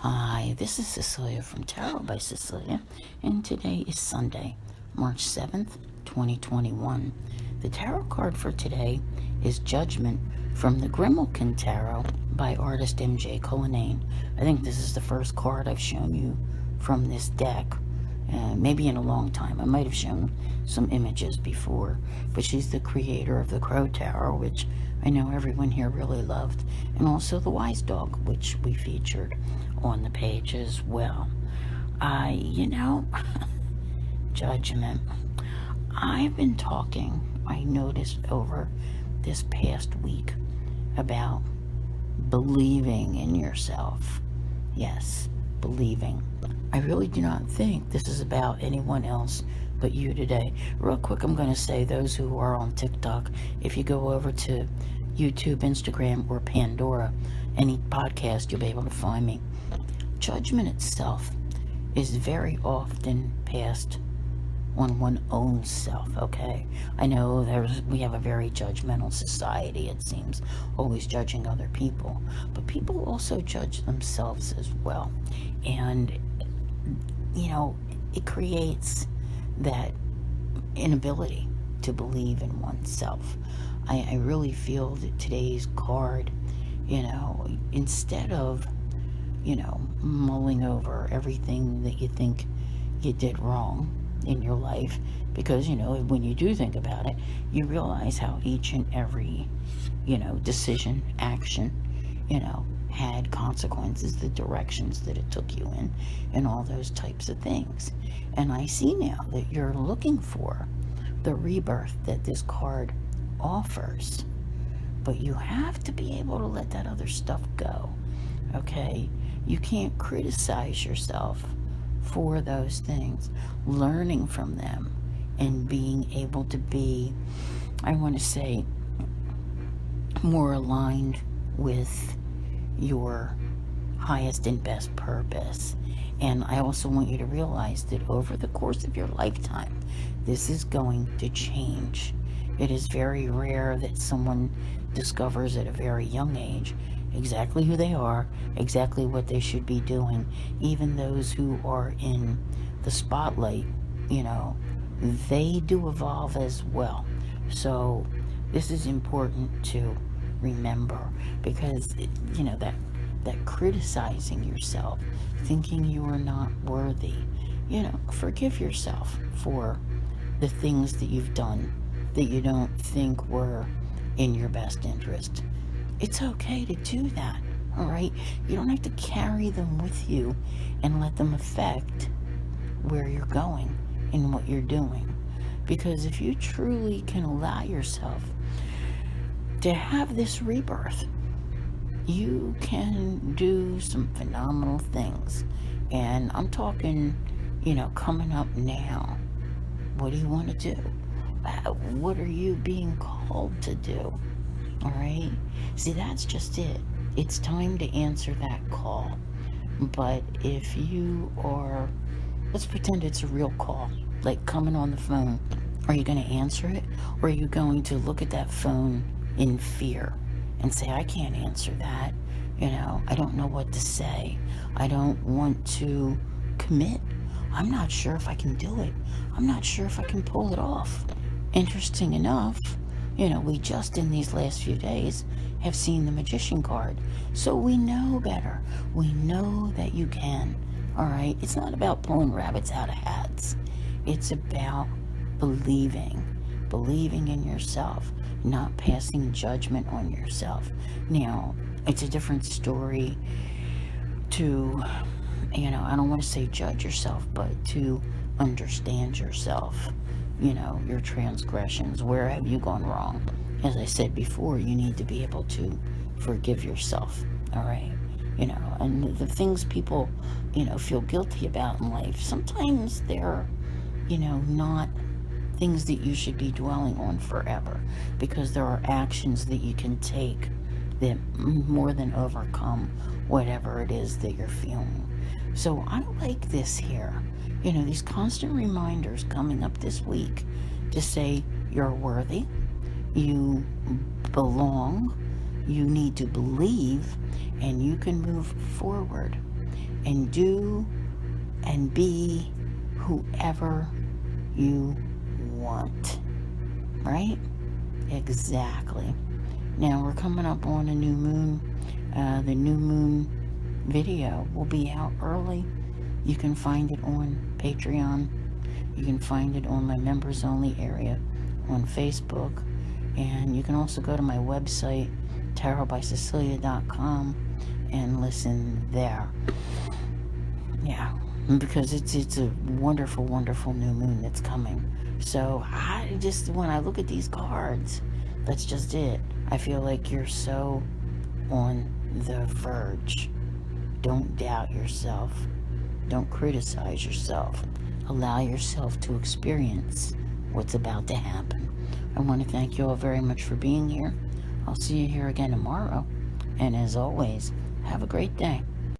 Hi, this is Cecilia from Tarot by Cecilia, and today is Sunday, March 7th, 2021. The tarot card for today is Judgment from the Grimalkin Tarot by artist MJ Cullinane. I think this is the first card I've shown you from this deck, maybe in a long time. I might have shown some images before, but she's the creator of the Crow Tarot, which I know everyone here really loved, and also the Wise Dog, which we featured on the page as well. Judgment. I've been talking, I noticed over this past week, about believing in yourself. Yes, believing. I really do not think this is about anyone else but you today. Real quick, I'm going to say those who are on TikTok, if you go over to YouTube, Instagram, or Pandora, any podcast, you'll be able to find me. Judgment itself is very often passed on one's own self, okay? I know we have a very judgmental society, it seems, always judging other people, but people also judge themselves as well. And, it creates that inability to believe in oneself. I really feel that today's card, instead of mulling over everything that you think you did wrong in your life, because when you do think about it, you realize how each and every decision, action, had consequences, the directions that it took you in, and all those types of things. And I see now that you're looking for the rebirth that this card offers, but you have to be able to let that other stuff go, okay? You can't criticize yourself for those things. Learning from them and being able to be, I want to say, more aligned with your highest and best purpose. And I also want you to realize that over the course of your lifetime, this is going to change. It is very rare that someone discovers at a very young age exactly who they are, exactly what they should be doing. Even those who are in the spotlight, they do evolve as well. So this is important to remember, because that criticizing yourself, thinking you are not worthy, forgive yourself for the things that you've done that you don't think were in your best interest. It's okay to do that, all right? You don't have to carry them with you and let them affect where you're going and what you're doing. Because if you truly can allow yourself to have this rebirth, you can do some phenomenal things. And I'm talking, coming up now. What do you want to do? What are you being called to do? All right? See, that's just it. It's time to answer that call. But if you are, let's pretend it's a real call, like coming on the phone. Are you going to answer it? Or are you going to look at that phone in fear and say, I can't answer that. I don't know what to say. I don't want to commit. I'm not sure if I can do it. I'm not sure if I can pull it off. Interesting enough, we just in these last few days have seen the Magician card. So we know better. We know that you can. All right? It's not about pulling rabbits out of hats. It's about believing in yourself, not passing judgment on yourself. Now, it's a different story to, I don't want to say judge yourself, but to understand yourself, your transgressions. Where have you gone wrong? As I said before, you need to be able to forgive yourself, all right? And the things people, feel guilty about in life, sometimes they're, not things that you should be dwelling on forever, because there are actions that you can take that more than overcome whatever it is that you're feeling. So I like this here. These constant reminders coming up this week to say you're worthy, you belong, you need to believe, and you can move forward. and do and be whoever you want. Right? Exactly. Now we're coming up on a new moon. The new moon video will be out early. You can find it on Patreon. You can find it on my members only area on Facebook. And you can also go to my website, tarotbycecilia.com, and listen there. Yeah, because it's a wonderful, wonderful new moon that's coming. So when I look at these cards, that's just it. I feel like you're so on the verge. Don't doubt yourself. Don't criticize yourself. Allow yourself to experience what's about to happen. I want to thank you all very much for being here. I'll see you here again tomorrow. And as always, have a great day.